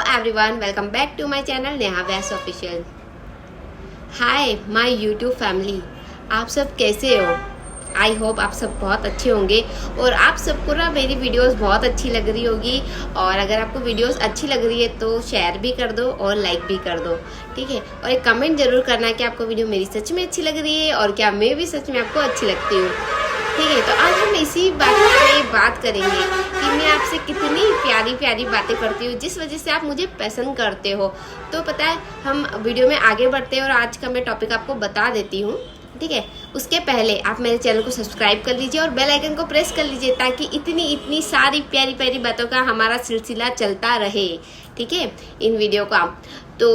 everyone, welcome back to my channel Neha Vyas official. Hi my YouTube family, आप सब कैसे हो? आई होप आप सब बहुत अच्छे होंगे और आप सबको ना मेरी वीडियोस बहुत अच्छी लग रही होगी। और अगर आपको वीडियोस अच्छी लग रही है तो शेयर भी कर दो और लाइक भी कर दो, ठीक है। और एक कमेंट जरूर करना कि आपको वीडियो मेरी सच में अच्छी लग रही है और क्या मैं भी सच में आपको अच्छी लगती हूँ, ठीक है। तो आज हम इसी बात करेंगे कि मैं आपसे कितनी प्यारी प्यारी बातें करती हूँ जिस वजह से आप मुझे पसंद करते हो। तो पता है, हम वीडियो में आगे बढ़ते हैं और आज का मैं टॉपिक आपको बता देती हूँ, ठीक है। उसके पहले आप मेरे चैनल को सब्सक्राइब कर लीजिए और बेल आइकन को प्रेस कर लीजिए ताकि इतनी सारी प्यारी प्यारी बातों का हमारा सिलसिला चलता रहे, ठीक है, इन वीडियो का। तो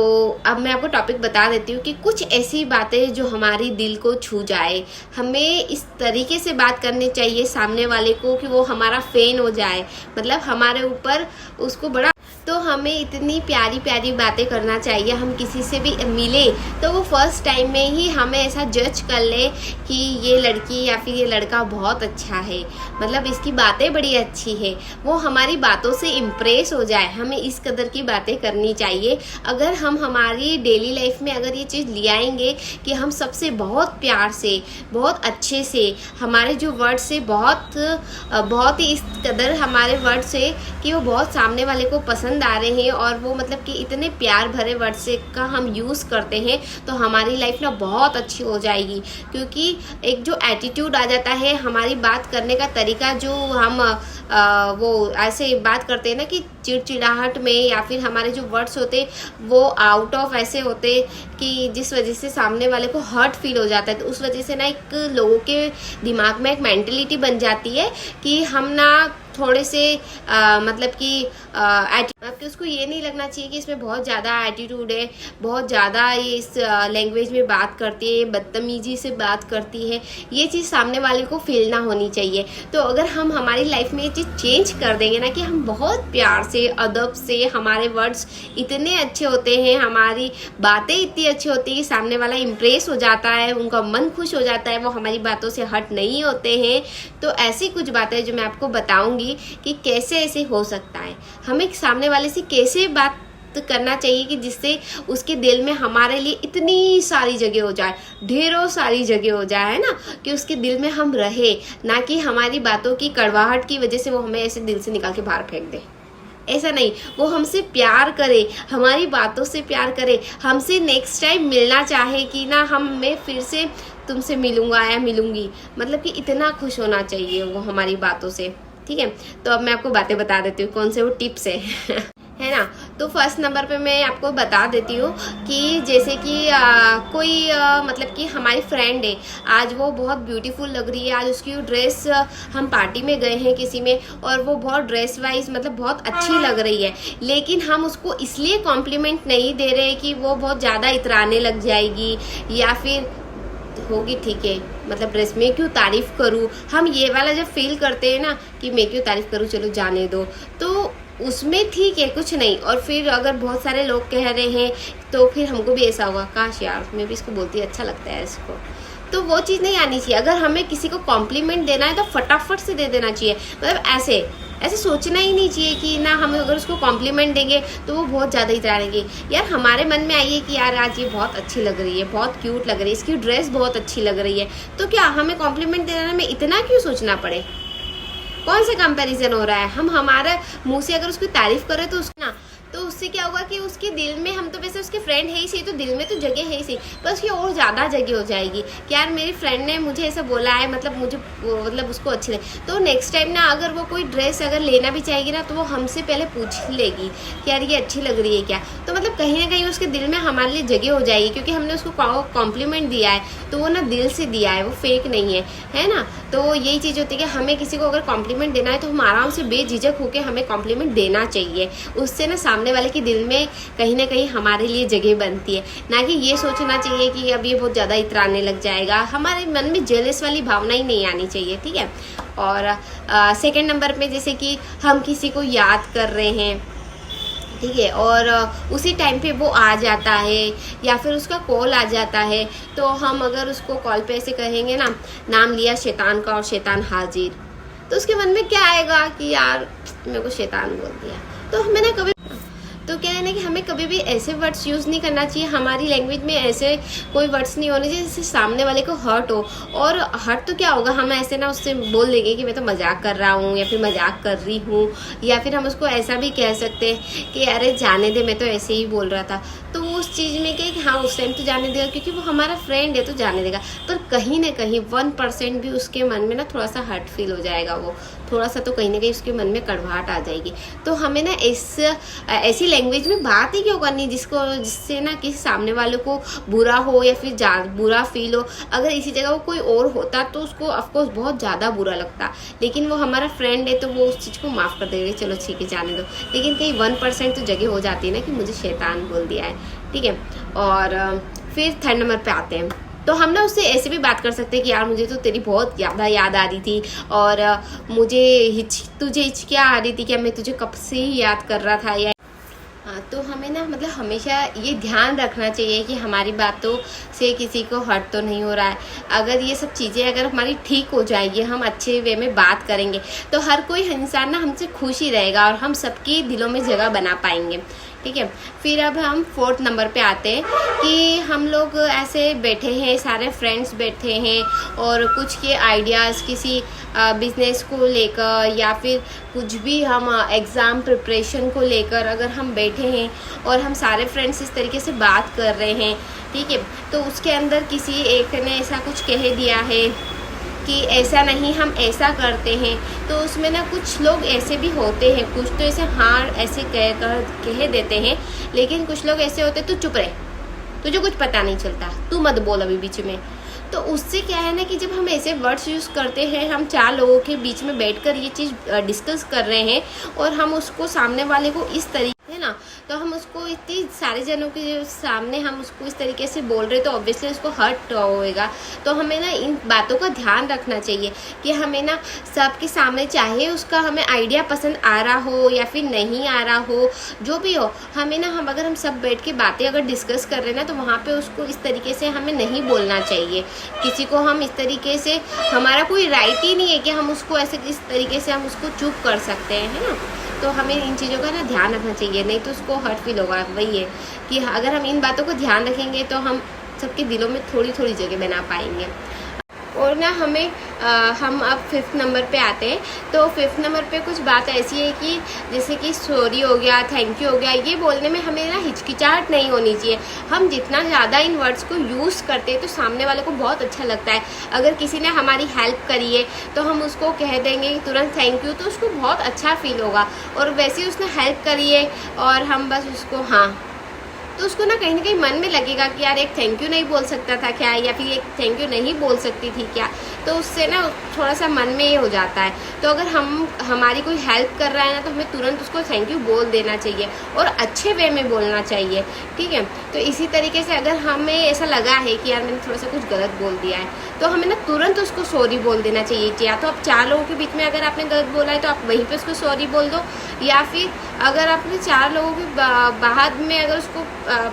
अब मैं आपको टॉपिक बता देती हूँ कि कुछ ऐसी बातें जो हमारी दिल को छू जाए। हमें इस तरीके से बात करनी चाहिए सामने वाले को कि वो हमारा फैन हो जाए, मतलब हमारे ऊपर उसको बड़ा। तो हमें इतनी प्यारी प्यारी बातें करना चाहिए। हम किसी से भी मिले तो वो फर्स्ट टाइम में ही हमें ऐसा जज कर ले कि ये लड़की या फिर ये लड़का बहुत अच्छा है, मतलब इसकी बातें बड़ी अच्छी है, वो हमारी बातों से इम्प्रेस हो जाए। हमें इस कदर की बातें करनी चाहिए। अगर हम हमारी डेली लाइफ में अगर ये चीज़ ले आएंगे कि हम सबसे बहुत प्यार से, बहुत अच्छे से, हमारे जो वर्ड से बहुत ही इस कदर हमारे वर्ड से कि वो बहुत सामने वाले को पसंद आ रहे हैं और वो मतलब कि इतने प्यार भरे वर्ड से का हम यूज़ करते हैं तो हमारी लाइफ ना बहुत अच्छी हो जाएगी। क्योंकि एक जो एटीट्यूड आ जाता है, हमारी बात करने का तरीका, जो हम वो ऐसे बात करते हैं ना कि चिड़चिड़ाहट में, या फिर हमारे जो वर्ड्स होते वो आउट ऑफ ऐसे होते कि जिस वजह से सामने वाले को हर्ट फील हो जाता है। तो उस वजह से ना एक लोगों के दिमाग में एक मेंटलिटी बन जाती है कि हम ना थोड़े से मतलब कि आपके उसको ये नहीं लगना चाहिए कि इसमें बहुत ज़्यादा एटीट्यूड है, बहुत ज़्यादा ये इस लैंग्वेज में बात करती है, बदतमीजी से बात करती है। ये चीज़ सामने वाले को फील ना होनी चाहिए। तो अगर हम हमारी लाइफ में ये चीज़ चेंज कर देंगे ना कि हम बहुत प्यार से, अदब से, हमारे वर्ड्स इतने अच्छे होते हैं, हमारी बातें इतनी अच्छी होती है कि सामने वाला इम्प्रेस हो जाता है, उनका मन खुश हो जाता है, वो हमारी बातों से हट नहीं होते हैं। तो ऐसी कुछ बातें जो मैं आपको बताऊँगी कि कैसे ऐसे हो सकता है, हमें सामने वाले से कैसे बात करना चाहिए कि जिससे उसके दिल में हमारे लिए इतनी सारी जगह हो जाए, ढेरों सारी जगह हो जाए, है ना, कि उसके दिल में हम रहे, ना कि हमारी बातों की कड़वाहट की वजह से वो हमें ऐसे दिल से निकाल के बाहर फेंक दे। ऐसा नहीं, वो हमसे प्यार करे, हमारी बातों से प्यार करे, हमसे नेक्स्ट टाइम मिलना चाहे कि ना मैं फिर से तुमसे मिलूंगा या मिलूंगी, मतलब कि इतना खुश होना चाहिए वो हमारी बातों से, ठीक है। तो अब मैं आपको बातें बता देती हूँ कौन से वो टिप्स है है ना। तो फर्स्ट नंबर पे मैं आपको बता देती हूँ कि जैसे कि कोई मतलब कि हमारी फ्रेंड है, आज वो बहुत ब्यूटीफुल लग रही है, आज उसकी ड्रेस, हम पार्टी में गए हैं किसी में और वो बहुत ड्रेस वाइज मतलब बहुत अच्छी लग रही है, लेकिन हम उसको इसलिए कॉम्प्लीमेंट नहीं दे रहे कि वो बहुत ज़्यादा इतराने लग जाएगी या फिर होगी, ठीक है, मतलब ड्रेस में क्यों तारीफ करूँ। हम ये वाला जब फील करते हैं ना कि मैं क्यों तारीफ करूँ, चलो जाने दो, तो उसमें ठीक है, कुछ नहीं। और फिर अगर बहुत सारे लोग कह रहे हैं तो फिर हमको भी ऐसा होगा, काश यार मैं भी इसको बोलती, अच्छा लगता है इसको। तो वो चीज़ नहीं आनी चाहिए। अगर हमें किसी को कॉम्प्लीमेंट देना है तो फटाफट से दे देना चाहिए, मतलब ऐसे सोचना ही नहीं चाहिए कि ना हम अगर उसको कॉम्प्लीमेंट देंगे तो वो बहुत ज़्यादा इतराएंगे। यार हमारे मन में आइए कि यार आज ये बहुत अच्छी लग रही है, बहुत क्यूट लग रही है, इसकी ड्रेस बहुत अच्छी लग रही है, तो क्या हमें कॉम्प्लीमेंट देने में इतना क्यों सोचना पड़े? कौन सा कंपैरिजन हो रहा है? हम हमारा मुंह से अगर उसकी तारीफ करें तो तो उससे क्या होगा कि उसके दिल में, हम तो वैसे उसके फ्रेंड है ही सही, तो दिल में तो जगह है ही सही, पर उसकी और ज़्यादा जगह हो जाएगी कि यार मेरी फ्रेंड ने मुझे ऐसा बोला है, मतलब मुझे मतलब उसको अच्छी लगी। तो नेक्स्ट टाइम ना अगर वो कोई ड्रेस अगर लेना भी चाहेगी ना तो वो हमसे पहले पूछ लेगी कि यार ये अच्छी लग रही है क्या। तो मतलब कहीं ना कहीं उसके दिल में हमारे लिए जगह हो जाएगी, क्योंकि हमने उसको कॉम्प्लीमेंट दिया है तो वो ना दिल से दिया है, वो फेक नहीं है ना। तो यही चीज़ होती है कि हमें किसी को अगर कॉम्प्लीमेंट देना है तो हम आराम से बेझिझक होकर हमें कॉम्प्लीमेंट देना चाहिए। उससे ना सामने वाले के दिल में कहीं ना कहीं हमारे लिए जगह बनती है, ना कि ये सोचना चाहिए कि अब ये बहुत ज़्यादा इतराने लग जाएगा। हमारे मन में जेलस वाली भावना ही नहीं आनी चाहिए, ठीक है। और सेकंड नंबर पे जैसे कि हम किसी को याद कर रहे हैं, ठीक है, और उसी टाइम पे वो आ जाता है या फिर उसका कॉल आ जाता है, तो हम अगर उसको कॉल पे ऐसे कहेंगे ना, नाम लिया शैतान का और शैतान हाजिर, तो उसके मन में क्या आएगा कि यार मेरे को शैतान बोल दिया। तो हमें ना कभी तो क्या है ना कि हमें कभी भी ऐसे वर्ड्स यूज़ नहीं करना चाहिए, हमारी लैंग्वेज में ऐसे कोई वर्ड्स नहीं होने चाहिए जिससे सामने वाले को हर्ट हो। और हर्ट तो क्या होगा, हम ऐसे ना उससे बोल देंगे कि मैं तो मजाक कर रहा हूँ या फिर मजाक कर रही हूँ, या फिर हम उसको ऐसा भी कह सकते हैं कि अरे जाने दे, मैं तो ऐसे ही बोल रहा था। तो वो उस चीज़ में क्या कि हाँ उस टाइम तो जाने देगा क्योंकि वो हमारा फ्रेंड है तो जाने देगा, पर कहीं ना कहीं 1% भी उसके मन में ना थोड़ा सा हर्ट फील हो जाएगा, वो थोड़ा सा तो कहीं ना कहीं उसके मन में कड़वाहट आ जाएगी। तो हमें ना ऐसी लैंग्वेज में बात ही क्यों करनी जिससे ना किसी सामने वाले को बुरा हो या फिर बुरा फील हो। अगर इसी जगह वो कोई और होता तो उसको ऑफकोर्स बहुत ज़्यादा बुरा लगता, लेकिन वो हमारा फ्रेंड है तो वो उस चीज़ को माफ़ कर देगा, चलो ठीक है जाने दो। लेकिन कहीं 1% तो जगह हो जाती है ना कि मुझे शैतान बोल दिया है, ठीक है। और फिर 3rd नंबर पे आते हैं। तो हम ना उससे ऐसे भी बात कर सकते हैं कि यार मुझे तो तेरी बहुत ज़्यादा याद आ रही थी, और मुझे तुझे हिचकियाँ आ रही थी कि मैं तुझे कब से ही याद कर रहा था। या हाँ, तो हमें ना मतलब हमेशा ये ध्यान रखना चाहिए कि हमारी बातों से किसी को हर्ट तो नहीं हो रहा है। अगर ये सब चीज़ें अगर हमारी ठीक हो जाएगी, हम अच्छे वे में बात करेंगे, तो हर कोई इंसान ना हमसे खुश ही रहेगा और हम सबकी दिलों में जगह बना पाएंगे, ठीक है। फिर अब हम 4th नंबर पे आते हैं कि हम लोग ऐसे बैठे हैं, सारे फ्रेंड्स बैठे हैं और कुछ के आइडियाज़ किसी बिजनेस को लेकर या फिर कुछ भी हम एग्ज़ाम प्रिपरेशन को लेकर अगर हम बैठे हैं और हम सारे फ्रेंड्स इस तरीके से बात कर रहे हैं, ठीक है। तो उसके अंदर किसी एक ने ऐसा कुछ कह दिया है कि ऐसा नहीं हम ऐसा करते हैं, तो उसमें ना कुछ लोग ऐसे भी होते हैं, कुछ तो ऐसे हाँ ऐसे कह देते हैं, लेकिन कुछ लोग ऐसे होते तू चुप रहे, तुझे कुछ पता नहीं चलता, तू मत बोल अभी बीच में। तो उससे क्या है ना कि जब हम ऐसे वर्ड्स यूज़ करते हैं, हम 4 लोगों के बीच में बैठकर ये चीज़ डिस्कस कर रहे हैं और हम उसको सामने वाले को इस तरीके है ना, तो हम उसको इतनी सारे जनों के सामने हम उसको इस तरीके से बोल रहे तो ऑब्वियसली उसको हर्ट होएगा। तो हमें ना इन बातों का ध्यान रखना चाहिए कि हमें ना सबके सामने, चाहे उसका हमें आइडिया पसंद आ रहा हो या फिर नहीं आ रहा हो, जो भी हो, हमें ना अगर हम सब बैठ के बातें अगर डिस्कस कर रहे हैं ना, तो वहाँ पे उसको इस तरीके से हमें नहीं बोलना चाहिए। किसी को हम इस तरीके से, हमारा कोई राइट ही नहीं है कि हम उसको ऐसे इस तरीके से हम उसको चुप कर सकते हैं, है ना। तो हमें इन चीज़ों का ना ध्यान रखना चाहिए, नहीं तो उसको हर्ट फील होगा। वही है कि अगर हम इन बातों को ध्यान रखेंगे तो हम सबके दिलों में थोड़ी थोड़ी जगह बना पाएंगे। और ना हम अब 5th नंबर पे आते हैं। तो 5th नंबर पे कुछ बात ऐसी है कि जैसे कि सॉरी हो गया, थैंक यू हो गया, ये बोलने में हमें ना हिचकिचाहट नहीं होनी चाहिए। हम जितना ज़्यादा इन वर्ड्स को यूज़ करते हैं तो सामने वाले को बहुत अच्छा लगता है। अगर किसी ने हमारी हेल्प करी है तो हम उसको कह देंगे तुरंत थैंक यू, तो उसको बहुत अच्छा फील होगा। और वैसे ही उसने हेल्प करी है और हम बस उसको हाँ, तो उसको ना कहीं मन में लगेगा कि यार एक थैंक यू नहीं बोल सकता था क्या, या फिर एक थैंक यू नहीं बोल सकती थी क्या। तो उससे ना थोड़ा सा मन में ये हो जाता है। तो अगर हमारी कोई हेल्प कर रहा है ना, तो हमें तुरंत उसको थैंक यू बोल देना चाहिए और अच्छे वे में बोलना चाहिए, ठीक है। तो इसी तरीके से अगर हमें ऐसा लगा है कि यार मैंने थोड़ा सा कुछ गलत बोल दिया है, तो हमें ना तुरंत उसको सॉरी बोल देना चाहिए। या तो आप 4 लोगों के बीच में अगर आपने गलत बोला है तो आप वहीं पे उसको सॉरी बोल दो, या फिर अगर आपने 4 लोगों के बाद में अगर उसको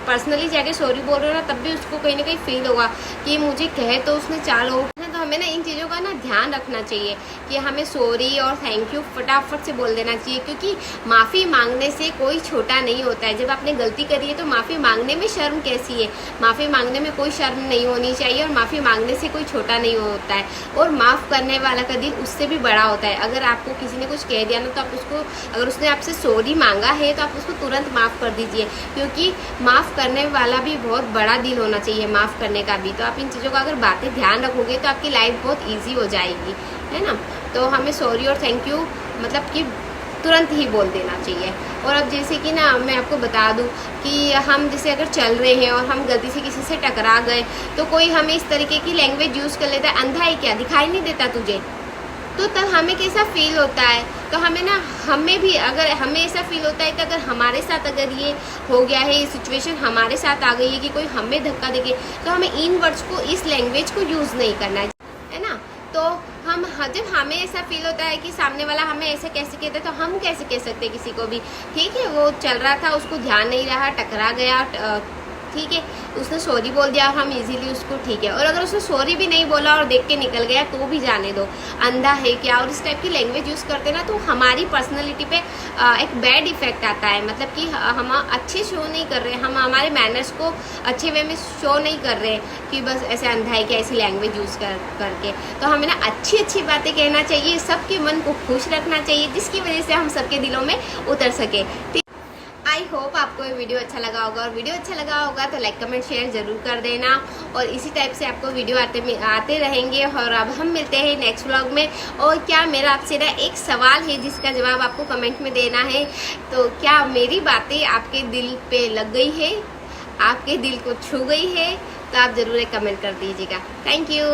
पर्सनली जाके सॉरी बोल रहे हो ना, तब भी उसको कहीं ना कहीं फील होगा कि मुझे कहे तो उसने 4 लोगों। तो हमें ना इन चीज़ों का ना ध्यान रखना चाहिए कि हमें सॉरी और थैंक यू फटाफट से बोल देना चाहिए, क्योंकि माफ़ी मांगने से कोई छोटा नहीं होता है। जब आपने गलती करी है तो माफ़ी मांगने में शर्म कैसी है, माफ़ी मांगने में कोई शर्म नहीं होनी चाहिए, और माफ़ी मांगने से कोई छोटा नहीं होता है। और माफ़ करने वाला का दिल उससे भी बड़ा होता है। अगर आपको किसी ने कुछ कह दिया ना, तो आप उसको, अगर उसने आपसे सॉरी मांगा है तो आप उसको तुरंत माफ़ कर दीजिए, क्योंकि माफ़ करने वाला भी बहुत बड़ा दिल होना चाहिए, माफ़ करने का भी। तो आप इन चीज़ों का अगर बातें ध्यान रखोगे तो आपकी लाइफ बहुत ईजी हो जाएगी, है ना। तो हमें सॉरी और थैंक यू मतलब कि तुरंत ही बोल देना चाहिए। और अब जैसे कि ना मैं आपको बता दूं कि हम जैसे अगर चल रहे हैं और हम गलती से किसी से टकरा गए, तो कोई हमें इस तरीके की लैंग्वेज यूज़ कर लेता है, अंधा है क्या, दिखाई नहीं देता तुझे, तो तब हमें कैसा फील होता है। तो हमें भी अगर हमें ऐसा फील होता है कि अगर हमारे साथ अगर ये हो गया है, ये सिचुएशन हमारे साथ आ गई है कि कोई हमें धक्का देके, तो हमें इन वर्ड्स को, इस लैंग्वेज को यूज़ नहीं करना है ना। तो जब हमें ऐसा फील होता है कि सामने वाला हमें ऐसे कैसे कहता है, तो हम कैसे कह सकते हैं किसी को भी, ठीक है। वो चल रहा था, उसको ध्यान नहीं रहा, टकरा गया, ठीक है, उसने सॉरी बोल दिया और हम इजीली उसको ठीक है, और अगर उसने सॉरी भी नहीं बोला और देख के निकल गया तो भी जाने दो, अंधा है क्या। और इस टाइप की लैंग्वेज यूज़ करते ना तो हमारी पर्सनैलिटी पे एक बैड इफेक्ट आता है, मतलब कि हम अच्छे शो नहीं कर रहे, हम हमारे मैनर्स को अच्छे वे में शो नहीं कर रहे कि बस ऐसे अंधा है क्या ऐसी लैंग्वेज यूज़ करके। तो हमें ना अच्छी अच्छी बातें कहना चाहिए, सबके मन को खुश रखना चाहिए, जिसकी वजह से हम सबके दिलों में उतर सके। आई होप आपको ये वीडियो अच्छा लगा होगा, और वीडियो अच्छा लगा होगा तो लाइक कमेंट शेयर ज़रूर कर देना, और इसी टाइप से आपको वीडियो आते रहेंगे। और अब हम मिलते हैं नेक्स्ट व्लॉग में। और क्या मेरा आपसे ना एक सवाल है जिसका जवाब आपको कमेंट में देना है, तो क्या मेरी बातें आपके दिल पे लग गई है, आपके दिल को छू गई है, तो आप ज़रूर एक कमेंट कर दीजिएगा। Thank you.